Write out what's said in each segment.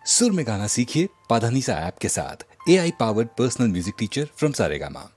सुर में गाना सीखिए पाधानीसा ऐप के साथ। AI powered personal music teacher from Saregama.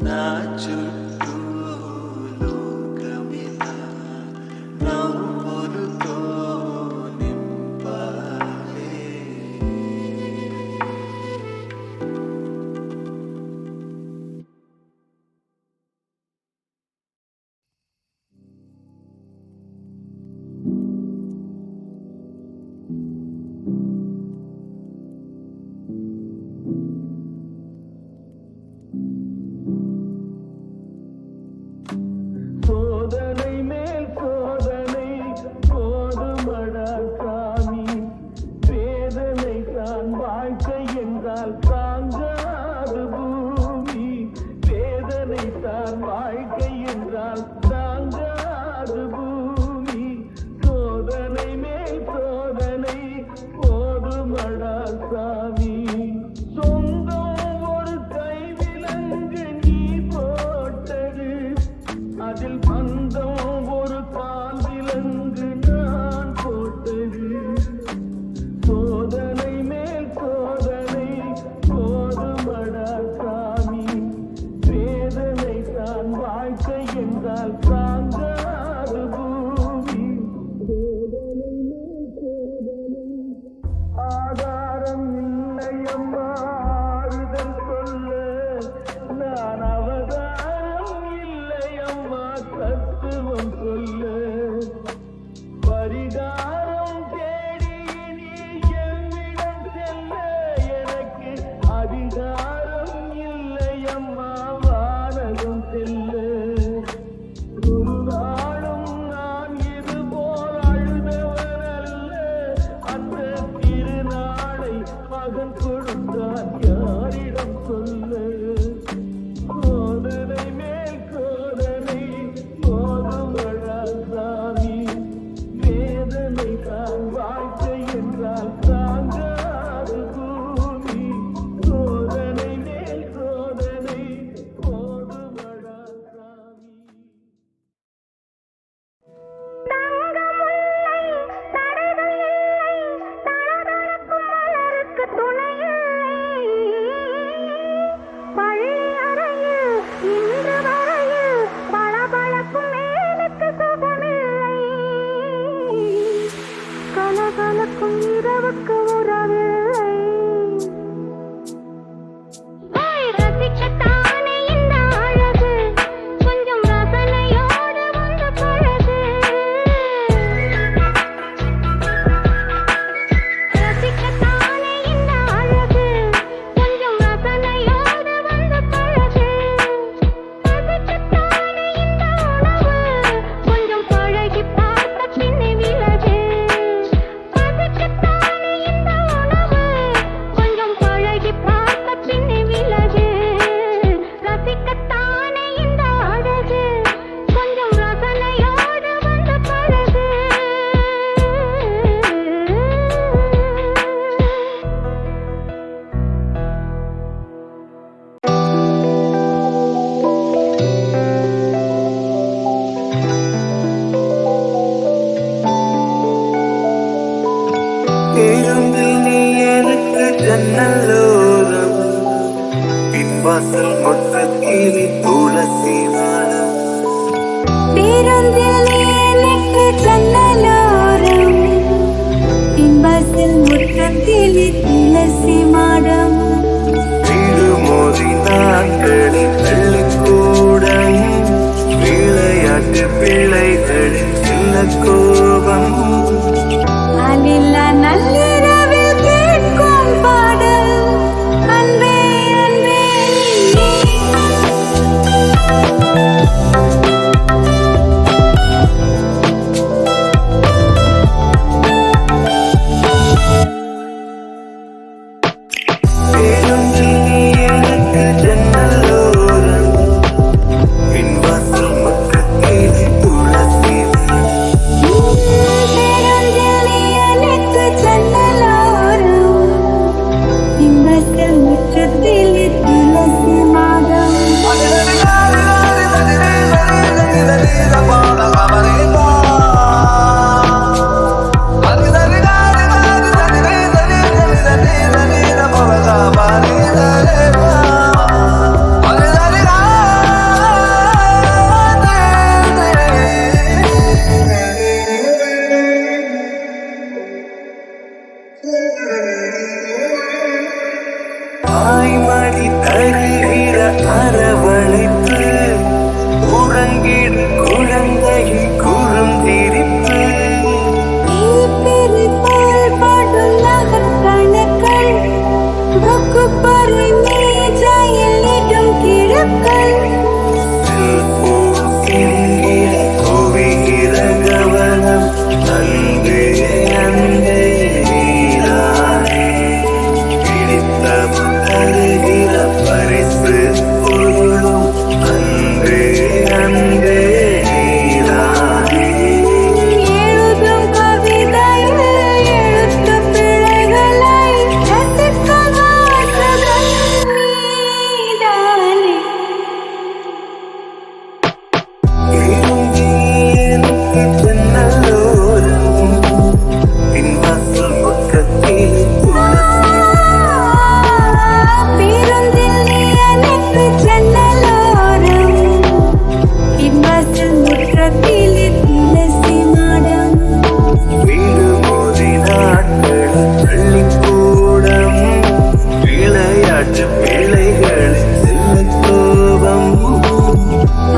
నా చుట్టూ లోకమిలా నవ్వులతో నింపాలే. சோதனை மேல் சோதனை போதுமடா சாமி, வேதனை தான் வாழ்க்கை என்றால் தாங்காது பூமி, வேதனை தான் வாழ்க்கை என்றால் தாங்காது பூமி, சோதனை மேல் சோதனை போதுமடா சாமி. சொந்தம் ஒரு கைவிலங்கு நீ போட்டது, அதில் பந்தம் ஒரு கால் விலங்கு நான் போட்டது, சோதனை மேல் சோதனை போதுமடா சாமி, வேதனை தான் வாழ்க்கை என்றால் தாங்காது பூமி, சோதனை மேல் சோதனை. ஆதாரம் இல்லையம்மா ஆறுதல் சொல்ல, நான் அவதாரம் இல்லையம்மா தத்துவம் சொல்ல, பரிகாரம் தேடி நீ என்னிடம் செல்ல, எனக்கு அதிகாரம் இல்லையம்மா வானகம் செல்ல, ஒரு நாளும் நான் இது போல் அழுதவன் அல்ல, அந்த திருநாளை மகன் கொடுத்தான் யாரிடம் சொல்ல, சோதனை மேல் சோதனை போதுமடா சாமி, வேதனை தான் வாழ்க்கை என்றால் தாங்காது பூமி, சோதனை மேல் சோதனை போதுமடா சாமி. கலகலக்கும் இரவுக்கு உறவில்லை, ரசிக்கத்தானே இந்த அழகு, கொஞ்சம் ரசனையோடு வந்து பழகு, ரசிக்கத்தானே இந்த அழகு, கொஞ்சம் ரசனையோடு வந்து பழகு, ரசிக்கத்தானே இந்த உணவு, கொஞ்சம் பழகி பார்த்த பின்னே விலகு, ரசிக்கத்தானே இந்த உணவு, கொஞ்சம் பழகி பார்த்த பின்னே விலகு, ரசிக்கத்தானே இந்த அழகு, கொஞ்சம் ரசனையோடு வந்து பழகு. பேருந்தில் நீ எனக்கு ஜன்னலோரம், பின்வாசல் முற்றத்திலே துளசி மாடம், பேருந்தில் எனக்கு ஜன்னலோரம், பின்வாசல் முற்றத்திலே துளசி மாடம், வீடு மோதி நாட்களின் வெள்ளிக்கூடம், விளையாட்டு பிள்ளைகளின் சின்ன கோபம், அலில்லா நள்ளிரவில் கேட்கும் பாடல், அன்பே அன்பே நீ. பேருந்தில் நீ எனக்கு ஜன்னலோரம், பின்வாசல் முற்றத்திலே துளசி மாடம், பேருந்தில் கிழக்கள் செல்போன் என்கிற குவிகிற கவனம் அன்பே அன்பே நீதானே பிடித்தம் தருகிற பரிசு பொருளும் அன்பே அன்பே நீதானே எழுதும் கவிதையில் எழுத்து பிழைகளை ரசிக்க மாற்றங்கள் நீதானே எனக்கு ஜன்னலோரம் பின்வாசல் முற்றத்தில் பேருந்தில் நீ எனக்கு ஜன்னலோரம் பின்வாசல் முற்றத்தில் துளசி மாடம் வீடு மோதி நாட்கள் பள்ளிக்கூடம் விளையாட்டு பிள்ளைகள் செல்ல கோபம்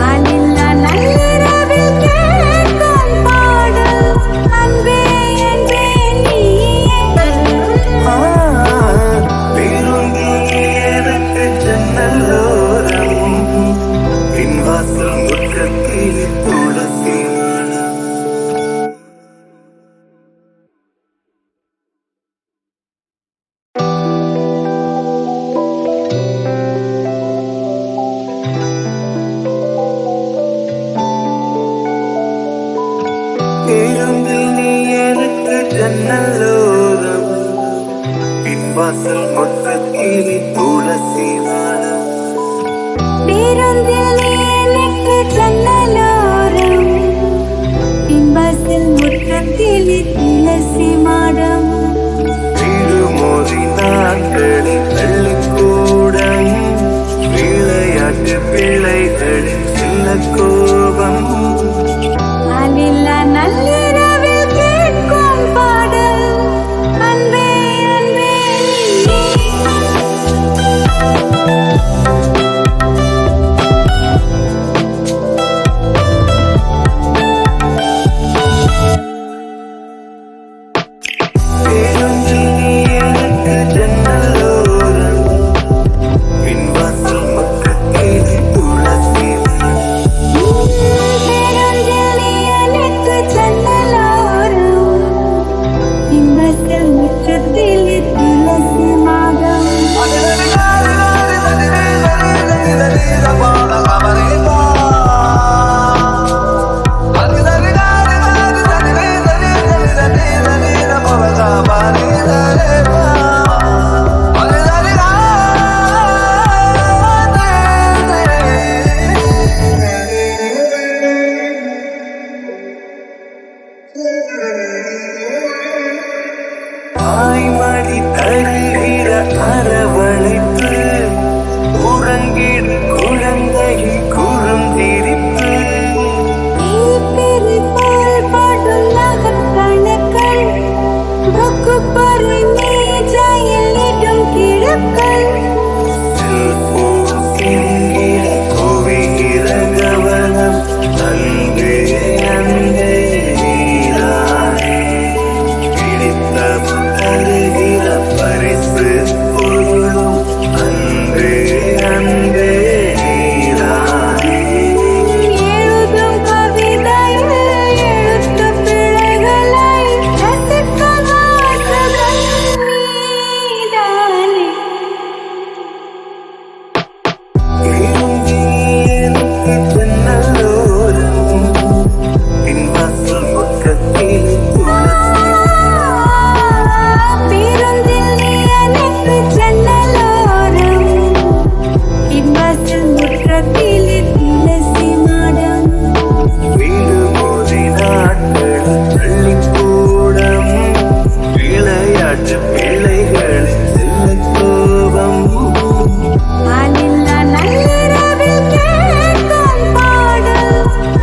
ஆளில்லா நள்ளிரவில் கேட்கும் பாடல் அன்பே என்பே நீயே பேருந்தில் எனக்கு ஜன்னலோரம் பின்வாசல் முற்றத்தில் துளசி மணம் பேருந்தில் நீ எனக்கு ஜன்னலோரம் பின்வாசல் முற்றத்தில் துளசி மணம் பேருந்தில் நீ எனக்கு ஜன்னலோரம் பின்வாசல் முற்றத்தில் துளசி மாடம் வீடு மோதி நாட்களில் பள்ளிக்கூடம் விளையாட்டு பிள்ளைகளின் செல்ல கோபம் ஆளில்லா நள்ளிரவில் கேட்கும் பாடல் அன்பே அன்பே நீயே பேருந்தில் நீ எனக்கு ஜன்னலோரம் பின்வாசல் முற்றத்தில் துளசி மணம் பேருந்தில் நீ எனக்கு ஜன்னலோரம் பின்வாசல் முற்றத்தில் துளசி மாடம் தாய்மடி தருகிற அரவணைப்பு உறங்கிடு குழந்தையின் குறுந்திரிப்பு தீப்பிரி போல் படும் நகக்கணக்கள் வகுப்பறை மேஜையில் இடும் கிழக்கள் செல்போன் என்கிற குவிகிற கவனம் அன்பே அன்பே நீதானே பிடித்தம் தருகிற பரிசு பொருளும் அன்பே அன்பே நீதானே எழுதும் கவிதையில் எழுத்து பிழைகளை ரசிக்க மாற்றங்கள் நீதானே எனக்கு ஜன்னலோரம் பின்வாசல் முற்றத்தில் துளசி பேருந்தில் நீ எனக்கு ஜன்னலோரம் பின்வாசல் முற்றத்தில் துளசி மாடம் வீடு மோதி நாட்கள் பள்ளிக்கூடம் விளையாட்டு பிள்ளைகளின் செல்ல கோபம் ஆளில்லா நள்ளிரவில் கேட்கும் பாடல்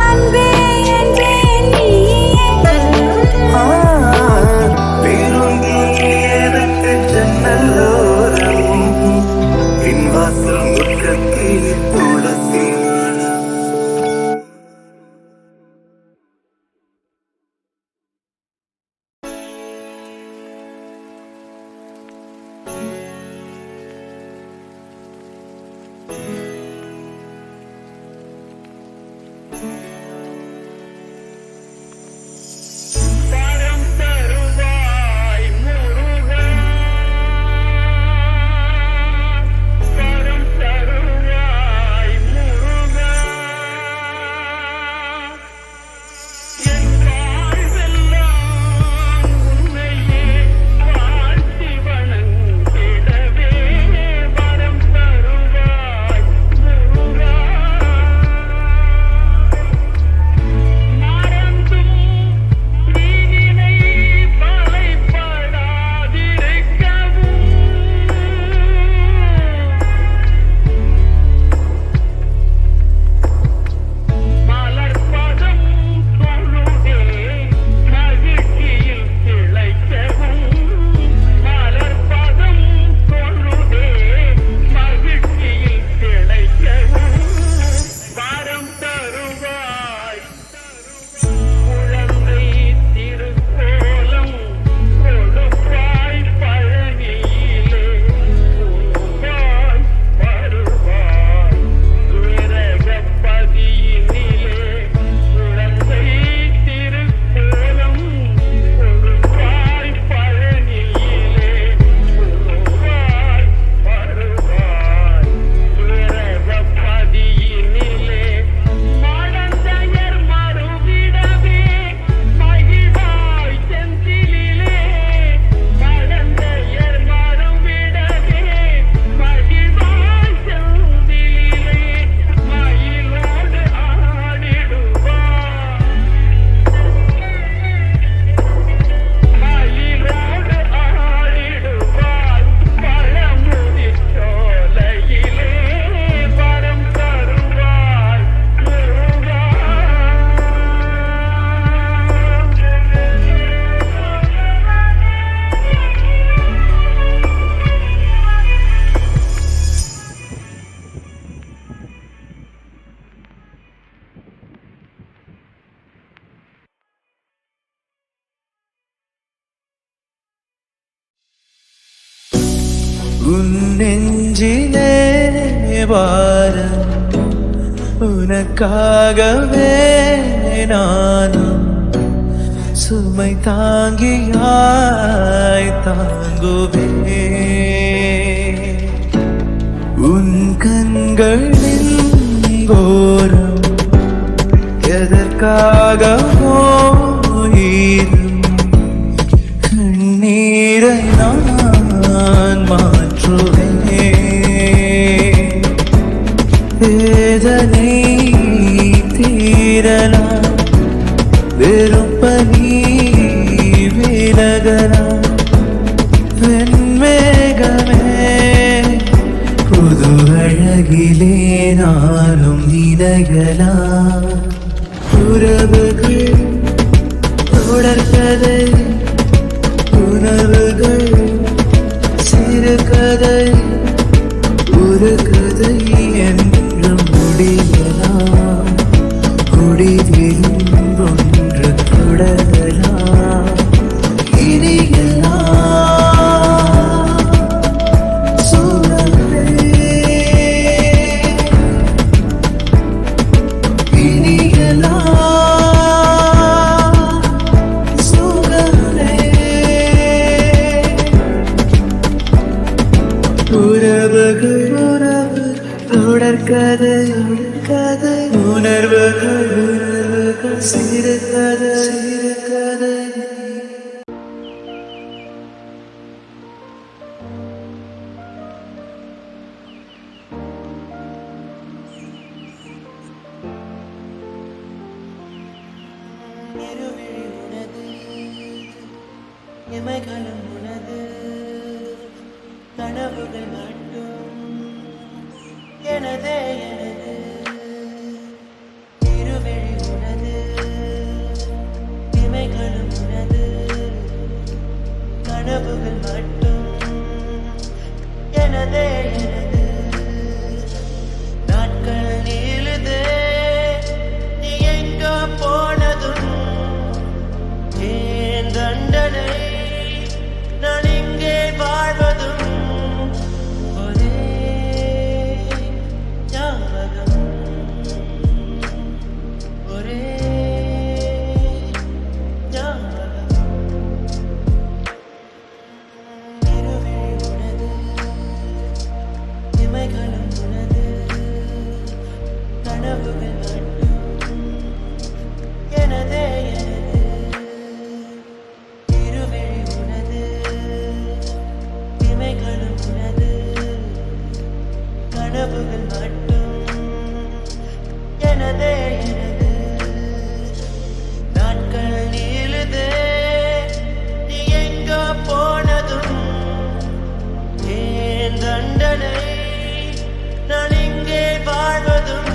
அன்பே என்பே நீயே பேருந்தில் எனக்கு ஜன்னலோரம் பின்வாசல் முற்றத்தில் துளசி நெஞ்சிலே வாரம் உனக்காகவே நானும் சுமை தாங்கியாய் தாங்குவே உன் கண்களின் கோரம் எதற்காகவோ ஈரும் கண்ணீரை நான் மாற்றுவேன் வேதனை தீரலாம் வெறும் பனி விலகலாம் வெண்மேகமே புது அழகிலே நானும் நினைகலாம் உறவுகள் தொடர்கதை உணர்வுகள் சிறுகதை ஒரு கதை என்றும் முடியலாம் முடிவிலும் ஒன்று தொடரலாம் இனியெல்லாம் சூழலே இனியெல்லாம் சூழலே உறவுகள் தொடர்கதை கதை உணர்வுகள் சிறுகதை சிறுகதை இமைகளும் உனது கனவுகள் மட்டும் எனதே எனது இருவழி உனது இமைகளும் உனது கனவுகள் மட்டும் எனதே எனது நாட்கள் நீளுதே நீ எங்க போனதும் ஏன் தண்டனை நான் இங்கே வாழ்வதும் ஒரே ஞாபகம் ஒரே ஞாபகம் இருவிழி உனது இமைகளும் உனது கனவுகள் மட்டும் எனதே எனது இருவிழி உனது இமைகளும் உனது கனவுகள் மட்டும் எனதே எனது நாட்கள் நீளுதே நீ எங்க போனதும் ஏன் தண்டனை நான் இங்கே வாழ்வதும்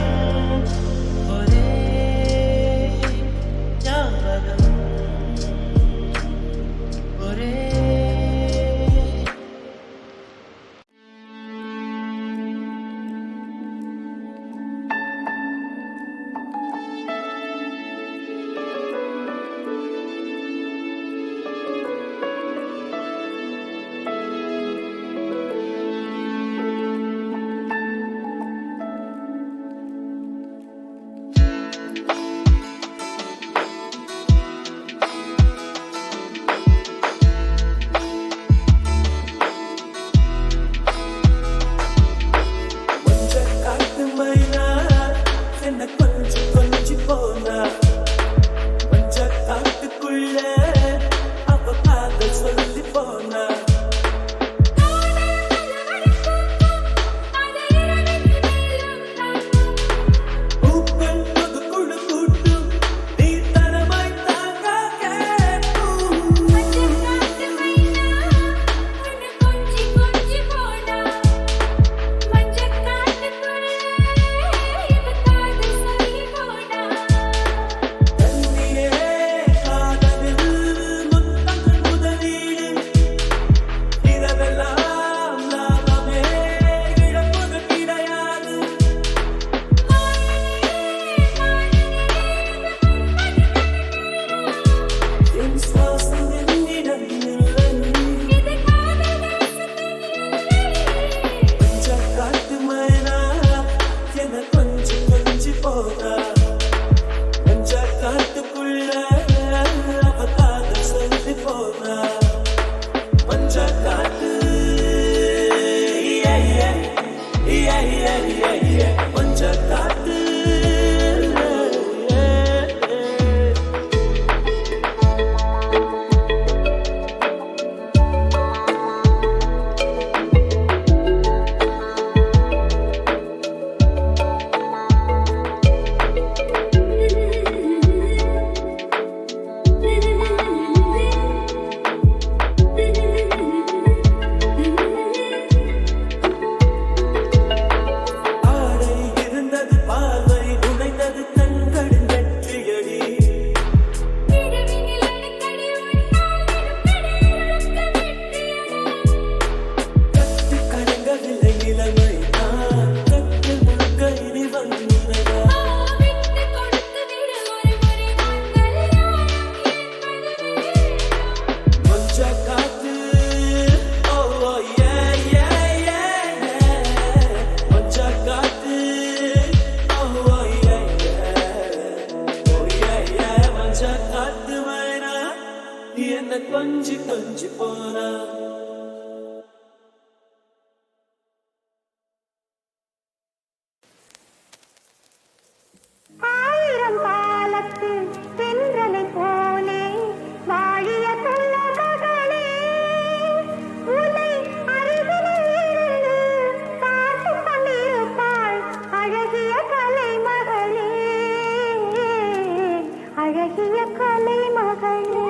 கொஞ்சி கொஞ்சி போனா ஆயிரம் காலத்து தென்றலை போலே வாழிய புன்னகைகளே, உன்னை அருகிலே இருந்து பார்த்துக் கொண்டிருப்பாள் அழகிய கலைமகளே, அழகிய கலைமகளே.